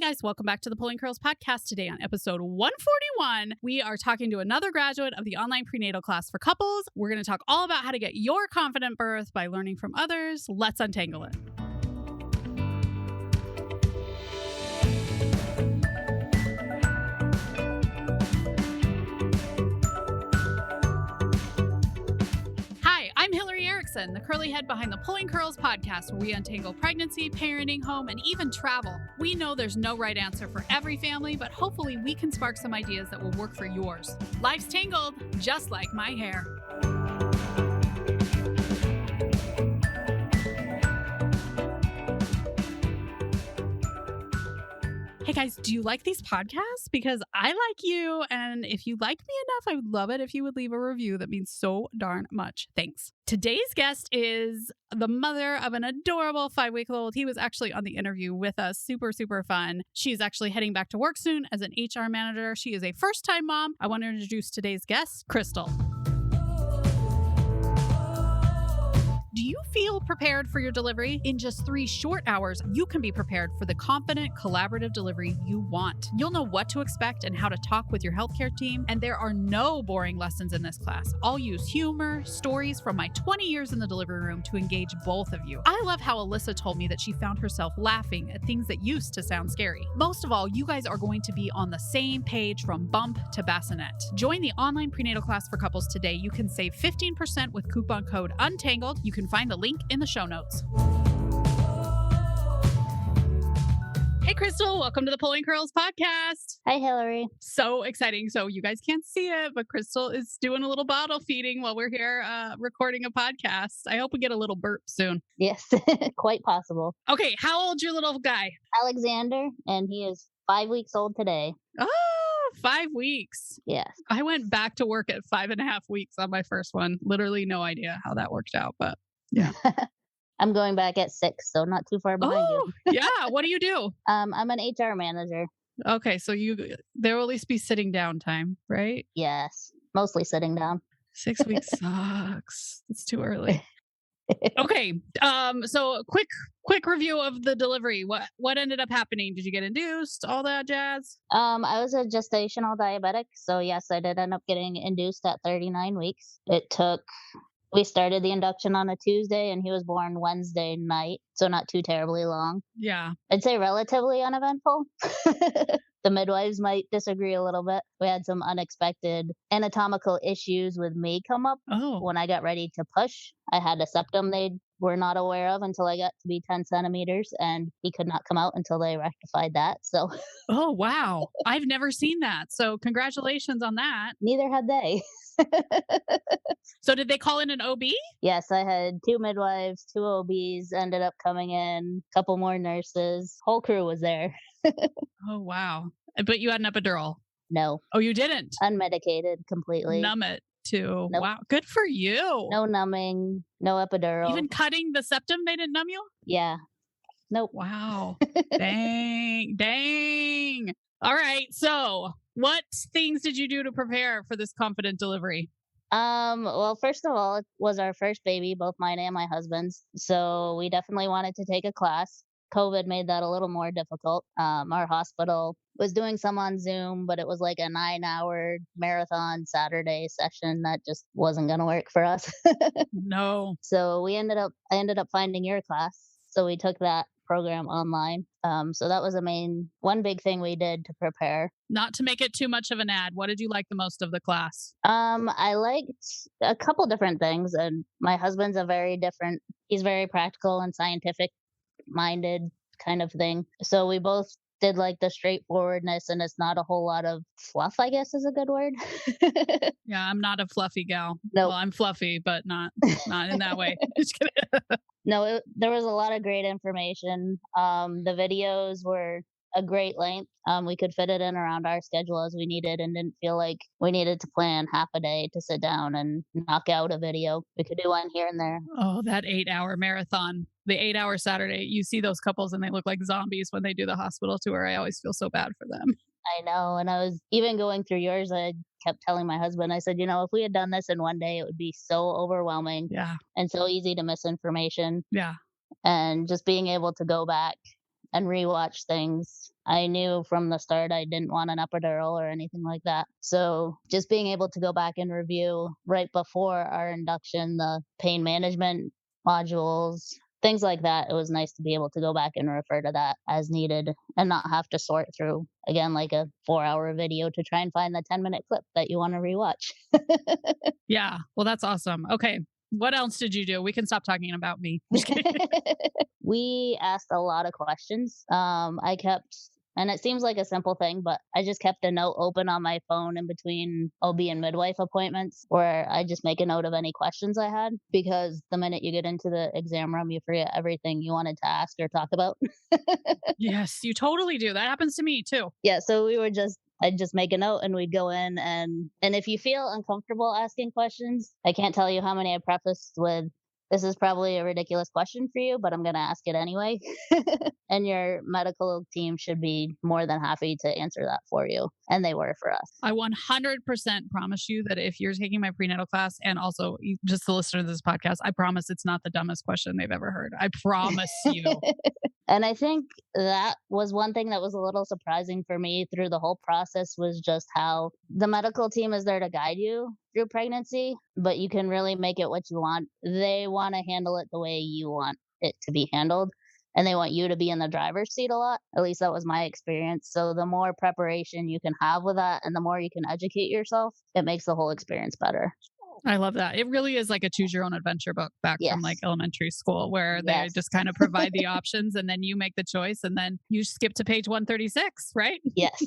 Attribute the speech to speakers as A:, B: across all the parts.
A: Hey guys, welcome back to the Pulling Curls podcast. Today on episode 141, we are talking to another graduate of the Online Prenatal Class for couples. We're going to talk all about how to get your confident birth by learning from others. Let's untangle it. I'm Hillary Erickson, the curly head behind the Pulling Curls podcast, where we untangle pregnancy, parenting, home, and even travel. We know there's no right answer for every family, but hopefully we can spark some ideas that will work for yours. Life's tangled, just like my hair. Hey guys, do you like these podcasts? Because I like you, and if you like me enough, I would love it if you would leave a review. That means so darn much. Thanks. Today's guest is the mother of an adorable 5-week-old. He was actually on the interview with us. Super, super fun. She's actually heading back to work soon as an HR manager. She is a first-time mom. I want to introduce today's guest, Crystal. Do you feel prepared for your delivery? In just 3 short hours, you can be prepared for the confident, collaborative delivery you want. You'll know what to expect and how to talk with your healthcare team, and there are no boring lessons in this class. I'll use humor, stories from my 20 years in the delivery room to engage both of you. I love how Alyssa told me that she found herself laughing at things that used to sound scary. Most of all, you guys are going to be on the same page from bump to bassinet. Join the Online Prenatal Class for couples today. You can save 15% with coupon code UNTANGLED. You can find the link in the show notes. Hey, Crystal, welcome to the Pulling Curls podcast.
B: Hi, Hillary.
A: So exciting. So you guys can't see it, but Crystal is doing a little bottle feeding while we're here recording a podcast. I hope we get a little burp soon.
B: Yes, quite possible.
A: Okay, how old's your little guy?
B: Alexander, and he is 5 weeks old today.
A: Oh, 5 weeks.
B: Yes.
A: I went back to work at 5.5 weeks on my first one. Literally no idea how that worked out, but yeah.
B: I'm going back at 6, so not too far behind you.
A: Yeah. What do you do?
B: I'm an HR manager.
A: Okay, so there will at least be sitting down time, right?
B: Yes, mostly sitting down.
A: 6 weeks sucks. It's too early. Okay. So quick review of the delivery. What ended up happening? Did you get induced? All that jazz?
B: I was a gestational diabetic, so yes, I did end up getting induced at 39 weeks. We started the induction on a Tuesday, and he was born Wednesday night, so not too terribly long.
A: Yeah.
B: I'd say relatively uneventful. The midwives might disagree a little bit. We had some unexpected anatomical issues with me come up.
A: Oh.
B: When I got ready to push, I had a septum they were not aware of until I got to be 10 centimeters, and he could not come out until they rectified that. So.
A: Oh, wow. I've never seen that. So congratulations on that.
B: Neither had they.
A: So did they call in an OB?
B: Yes, I had 2 midwives, 2 OBs ended up coming in, a couple more nurses. Whole crew was there.
A: Oh, wow. But you had an epidural?
B: No.
A: Oh, you didn't?
B: Unmedicated completely.
A: Numb it too.
B: Nope.
A: Wow. Good for you.
B: No numbing, no epidural.
A: Even cutting the septum, they didn't numb you?
B: Yeah. Nope.
A: Wow. Dang. All right. So what things did you do to prepare for this confident delivery?
B: Well, first of all, it was our first baby, both mine and my husband's. So we definitely wanted to take a class. COVID made that a little more difficult. Our hospital was doing some on Zoom, but it was like a 9-hour marathon Saturday session that just wasn't going to work for us.
A: No.
B: So I ended up finding your class. So we took that program online. So that was one big thing we did to prepare.
A: Not to make it too much of an ad, what did you like the most of the class?
B: I liked a couple different things, and my husband's he's very practical and scientific minded kind of thing. So we both did like the straightforwardness, and it's not a whole lot of fluff, I guess is a good word.
A: Yeah, I'm not a fluffy gal.
B: Nope.
A: Well, I'm fluffy, but not in that way. Just kidding.
B: No, there was a lot of great information. The videos were a great length. We could fit it in around our schedule as we needed, and didn't feel like we needed to plan half a day to sit down and knock out a video. We could do one here and there.
A: Oh, that 8-hour marathon. The 8-hour Saturday, you see those couples and they look like zombies when they do the hospital tour. I always feel so bad for them.
B: I know. And I was even going through yours. I kept telling my husband, I said, if we had done this in one day, it would be so overwhelming.
A: Yeah.
B: And so easy to miss information.
A: Yeah.
B: And just being able to go back and rewatch things. I knew from the start I didn't want an epidural or anything like that. So just being able to go back and review right before our induction, the pain management modules, things like that, it was nice to be able to go back and refer to that as needed and not have to sort through, again, like a 4-hour video to try and find the 10-minute clip that you want to rewatch.
A: Yeah. Well, that's awesome. Okay. What else did you do? We can stop talking about me. Just kidding.
B: We asked a lot of questions. I kept, and it seems like a simple thing, but I just kept a note open on my phone in between OB and midwife appointments where I just make a note of any questions I had, because the minute you get into the exam room, you forget everything you wanted to ask or talk about.
A: Yes, you totally do. That happens to me too.
B: Yeah, so I'd just make a note and we'd go in, and if you feel uncomfortable asking questions, I can't tell you how many I prefaced with, this is probably a ridiculous question for you, but I'm going to ask it anyway. And your medical team should be more than happy to answer that for you. And they were for us.
A: I 100% promise you that if you're taking my prenatal class, and also just the listener to this podcast, I promise it's not the dumbest question they've ever heard. I promise you.
B: And I think that was one thing that was a little surprising for me through the whole process, was just how the medical team is there to guide you through pregnancy, but you can really make it what you want. They want to handle it the way you want it to be handled. And they want you to be in the driver's seat a lot. At least that was my experience. So the more preparation you can have with that and the more you can educate yourself, it makes the whole experience better.
A: I love that. It really is like a choose your own adventure book back from like
B: Yes.
A: elementary school, where they
B: Yes.
A: just kind of provide the options and then you make the choice and then you skip to page 136, right?
B: Yes.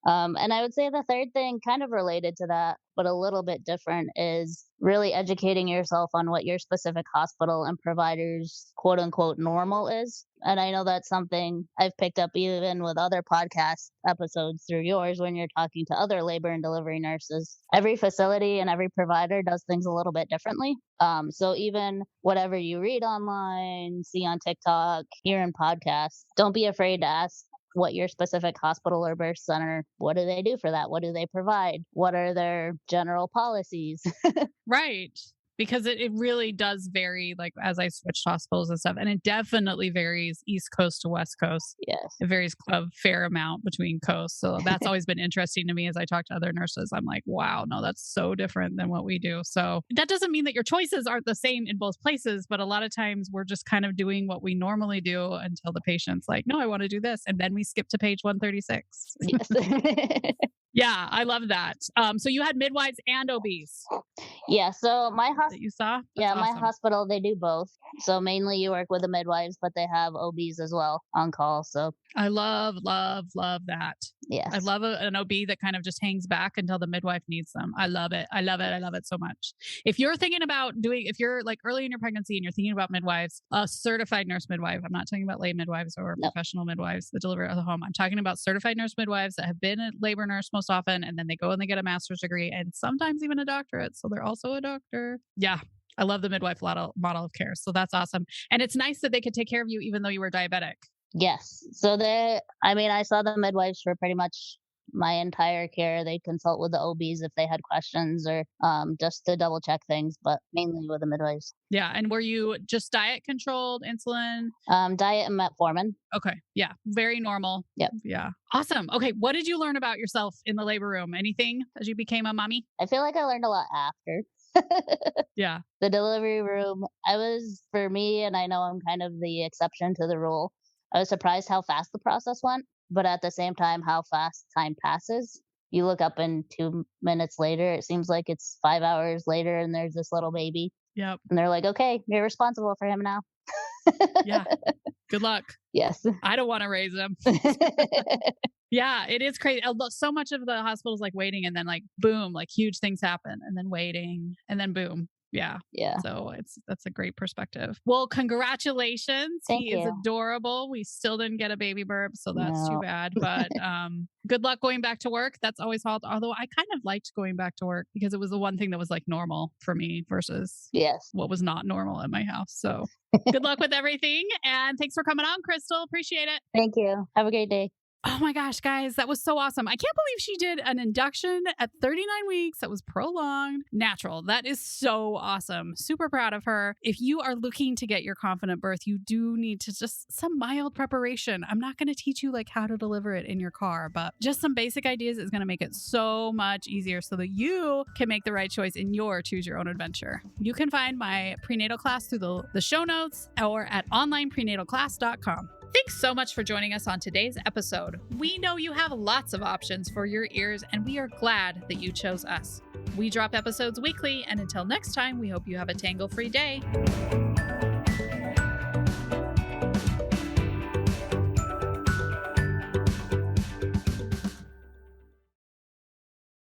B: And I would say the third thing, kind of related to that, but a little bit different, is really educating yourself on what your specific hospital and provider's quote unquote normal is. And I know that's something I've picked up even with other podcast episodes through yours when you're talking to other labor and delivery nurses. Every facility and every provider does things a little bit differently. So even whatever you read online, see on TikTok, hear in podcasts, don't be afraid to ask what your specific hospital or birth center, what do they do for that? What do they provide? What are their general policies?
A: Right. Because it really does vary, like as I switched hospitals and stuff. And it definitely varies East Coast to West Coast.
B: Yes.
A: It varies a fair amount between coasts. So that's always been interesting to me as I talk to other nurses. I'm like, wow, no, that's so different than what we do. So that doesn't mean that your choices aren't the same in both places, but a lot of times we're just kind of doing what we normally do until the patient's like, no, I want to do this. And then we skip to page 136.
B: Yes.
A: Yeah, I love that. So you had midwives and OBs
B: Yeah. So my
A: that
B: hospital,
A: you saw? That's
B: yeah, my
A: awesome.
B: hospital, they do both. So mainly you work with the midwives, but they have OBs as well on call. So
A: I love, love, love that.
B: yes.
A: I love an OB that kind of just hangs back until the midwife needs them. I love it. I love it. I love it so much. If you're thinking about if you're like early in your pregnancy and you're thinking about midwives, a certified nurse midwife, I'm not talking about lay midwives or
B: No.
A: professional midwives that deliver at the home. I'm talking about certified nurse midwives that have been a labor nurse most often, and then they go and they get a master's degree and sometimes even a doctorate. So they're also a doctor. Yeah. I love the midwife model of care. So that's awesome. And it's nice that they could take care of you even though you were diabetic.
B: Yes. So I saw the midwives for pretty much my entire care. They'd consult with the OBs if they had questions or just to double check things, but mainly with the midwives.
A: Yeah. And were you just diet controlled, insulin?
B: Diet and metformin.
A: Okay. Yeah. Very normal.
B: Yep.
A: Yeah. Awesome. Okay. What did you learn about yourself in the labor room? Anything as you became a mommy?
B: I feel like I learned a lot after.
A: Yeah.
B: The delivery room, for me, and I know I'm kind of the exception to the rule, I was surprised how fast the process went, but at the same time, how fast time passes. You look up and 2 minutes later, it seems like it's 5 hours later, and there's this little baby.
A: Yep.
B: And they're like, okay, you're responsible for him now.
A: Yeah. Good luck.
B: Yes.
A: I don't want to raise him. Yeah, it is crazy. So much of the hospital is like waiting and then like boom, like huge things happen and then waiting and then boom. Yeah.
B: Yeah.
A: So that's a great perspective. Well, congratulations.
B: Thank
A: He is
B: you.
A: adorable. We still didn't get a baby burp, so that's too
B: No.
A: bad. But good luck going back to work. That's always hard. Although I kind of liked going back to work because it was the one thing that was like normal for me versus
B: Yes.
A: what was not normal at my house. So good luck with everything. And thanks for coming on, Crystal. Appreciate it.
B: Thank you. Have a great day.
A: Oh my gosh, guys, that was so awesome. I can't believe she did an induction at 39 weeks. That was prolonged, natural. That is so awesome. Super proud of her. If you are looking to get your confident birth, you do need to just some mild preparation. I'm not going to teach you like how to deliver it in your car, but just some basic ideas is going to make it so much easier so that you can make the right choice in your choose your own adventure. You can find my prenatal class through the show notes or at onlineprenatalclass.com. Thanks so much for joining us on today's episode. We know you have lots of options for your ears, and we are glad that you chose us. We drop episodes weekly, and until next time, we hope you have a tangle-free day.